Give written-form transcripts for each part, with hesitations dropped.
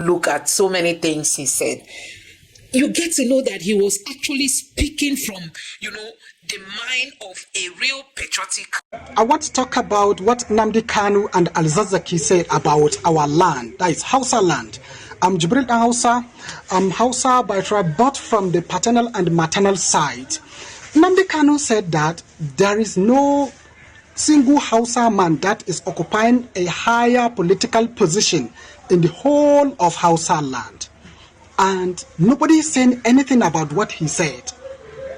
look at so many things he said, you get to know that he was actually speaking from, the mind of a real patriotic. I want to talk about what Nnamdi Kanu and Alzazaki said about our land, that is Hausa land. I'm Jibril Hausa. I'm Hausa by tribe, but from the paternal and maternal side. Nnamdi Kanu said that there is no single Hausa man that is occupying a higher political position in the whole of Hausa land. And nobody is saying anything about what he said.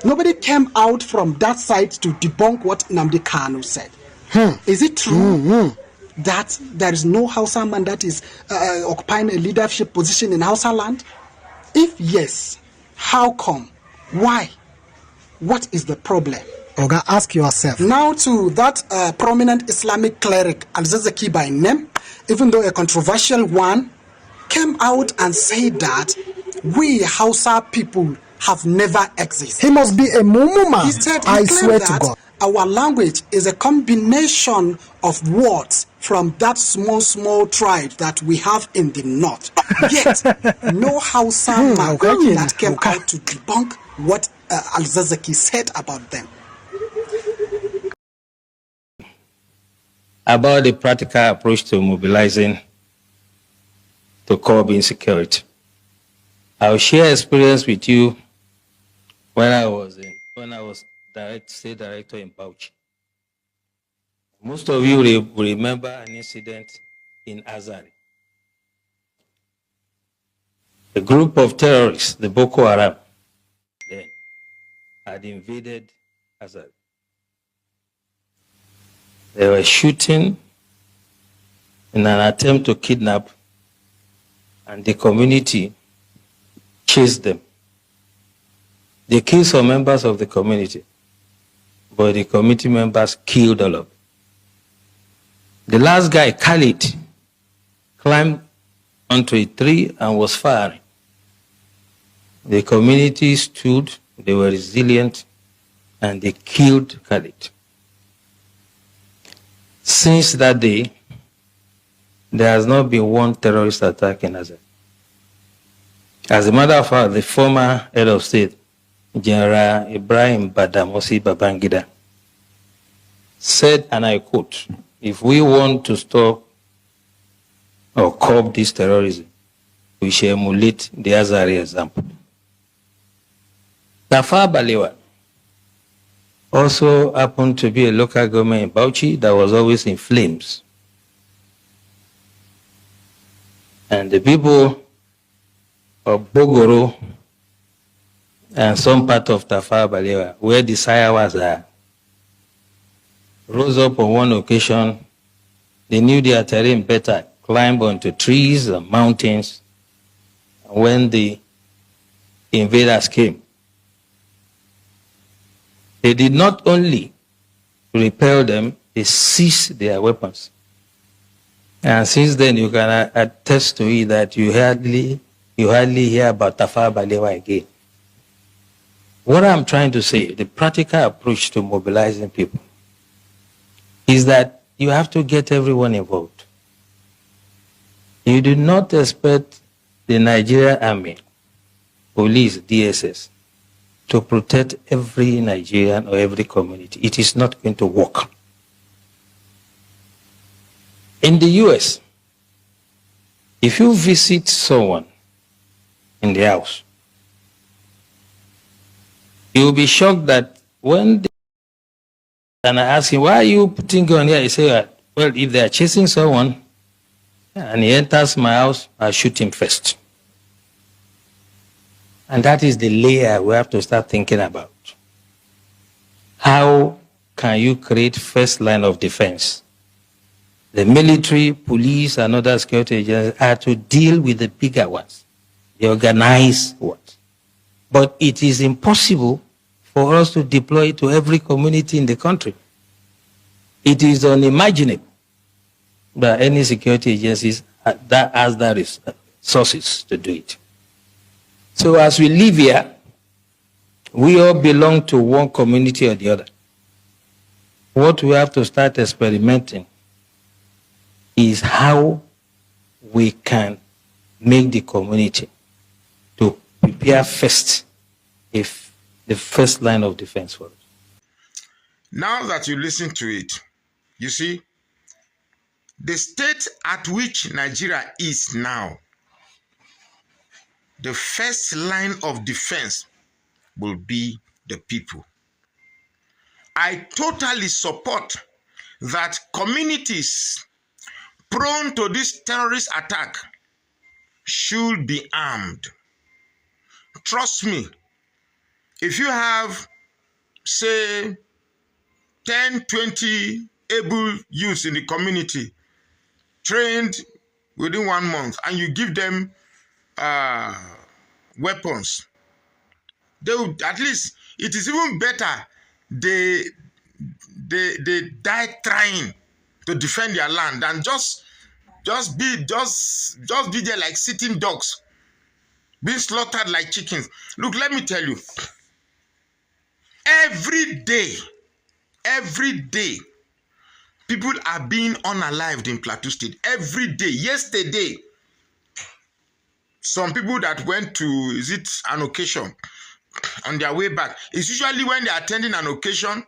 Nobody came out from that side to debunk what Nnamdi Kanu said. Is it true that there is no Hausa man that is occupying a leadership position in Hausa land? If yes, how come? Why? What is the problem? Oga, ask yourself. Now to that prominent Islamic cleric, Al-Zazaki by name, even though a controversial one, came out and said that we Hausa people have never existed. He must be a mumu man. He said, I swear to God. Our language is a combination of words from that small tribe that we have in the north. Yet, no Hausa man that came out to debunk what Al-Zazaki said about them. About the practical approach to mobilizing to curb insecurity. I'll share experience with you when I was state director in Bauchi. Most of you will remember an incident in Azari. A group of terrorists, the Boko Haram, then had invaded Azari. They were shooting in an attempt to kidnap, and the community chased them. They killed some members of the community, but the community members killed all of them. The last guy, Khalid, climbed onto a tree and was firing. The community stood, they were resilient, and they killed Khalid. Since that day, there has not been one terrorist attack in Azari. As a matter of fact, the former head of state, General Ibrahim Badamasi Babangida, said, and I quote, if we want to stop or curb this terrorism, we shall emulate the Azari example. Tafa Balewa also happened to be a local government in Bauchi that was always in flames. And the people of Bogoro and some part of Tafa Balewa, where the Sayawas are, rose up on one occasion. They knew their terrain better, climbed onto trees and mountains. And when the invaders came, they did not only repel them, they seized their weapons. And since then, you can attest to it that you hardly hear about Tafa Balewa again. What I'm trying to say, the practical approach to mobilizing people, is that you have to get everyone involved. You do not expect the Nigerian Army, police, DSS, to protect every Nigerian or every community. It is not going to work. In the US, if you visit someone in the house, you will be shocked that when and I ask him, why are you putting gun here? He say, well, if they are chasing someone and he enters my house, I'll shoot him first. And that is the layer we have to start thinking about. How can you create first line of defense? The military, police, and other security agencies are to deal with the bigger ones, the organized ones. But it is impossible for us to deploy it to every community in the country. It is unimaginable that any security agencies that has the resources to do it. So as we live here, we all belong to one community or the other. What we have to start experimenting is how we can make the community to prepare first, if the first line of defense for us. Now that you listen to it, you see, the state at which Nigeria is now, the first line of defense will be the people. I totally support that communities prone to this terrorist attack should be armed. Trust me, if you have, say, 10, 20 able youths in the community trained within 1 month, and you give them weapons, they would, at least, it is even better they die trying to defend their land than just be there like sitting dogs, being slaughtered like chickens. Look, let me tell you, every day, people are being unalived in Plateau State. Every day. Yesterday, some people that went to, is it an occasion, on their way back, it's usually when they're attending an occasion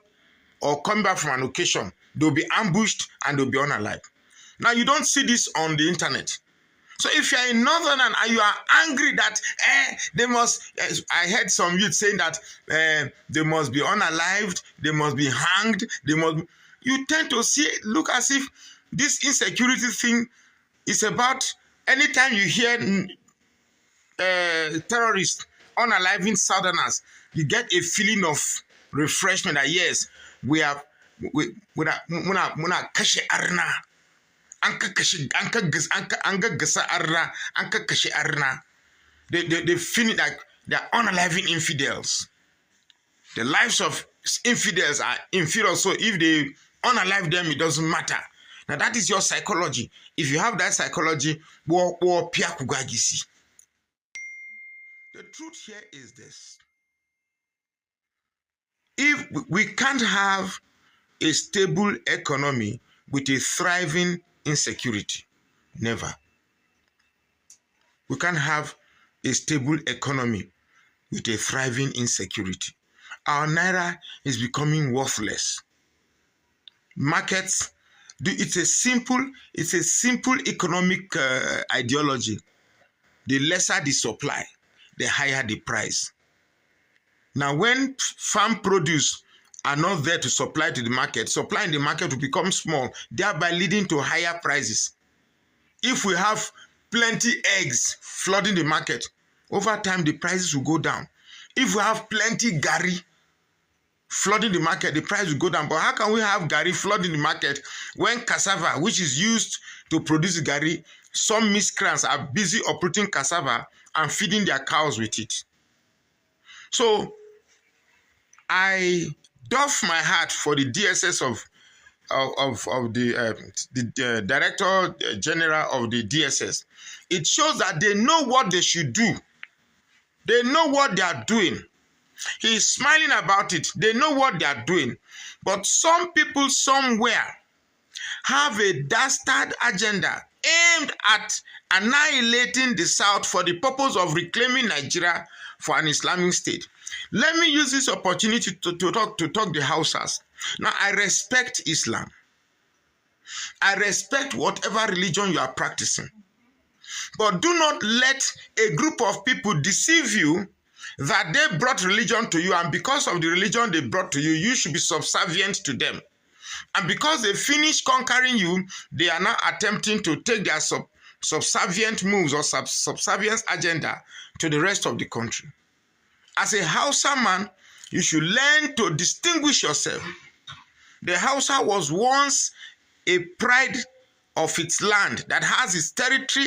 or coming back from an occasion, they'll be ambushed and they'll be unalived. Now, you don't see this on the internet. So if you're in Northern and you are angry that they must, I heard some youth saying that they must be unalived, they must be hanged, they must, you tend to see, look as if this insecurity thing is about, anytime you hear terrorists unaliving Southerners, you get a feeling of refreshment that yes, we have, muna kashe arna. They feel like they're unaliving infidels. The lives of infidels are infidels, so if they unalive them, it doesn't matter. Now that is your psychology. If you have that psychology, the truth here is this. If we can't have a stable economy with a thriving insecurity, never. We can't have a stable economy with a thriving insecurity. Our naira is becoming worthless. Markets, it's a simple economic ideology. The lesser the supply, the higher the price. Now, when farm produce are not there to supply to the market, supply in the market will become small, thereby leading to higher prices. If we have plenty eggs flooding the market, over time the prices will go down. If we have plenty gari flooding the market, the price will go down. But how can we have gari flooding the market when cassava, which is used to produce gari, some miscreants are busy uprooting cassava and feeding their cows with it? So I doff my hat for the DSS of the Director General of the DSS. It shows that they know what they should do. They know what they are doing. He's smiling about it. They know what they are doing. But some people somewhere have a dastard agenda aimed at annihilating the South for the purpose of reclaiming Nigeria for an Islamic state. Let me use this opportunity to talk the Hausas. Now, I respect Islam. I respect whatever religion you are practicing. But do not let a group of people deceive you that they brought religion to you, and because of the religion they brought to you, you should be subservient to them. And because they finished conquering you, they are now attempting to take their subservient moves or subservience agenda to the rest of the country. As a Hausa man, you should learn to distinguish yourself. The Hausa was once a pride of its land that has its territory,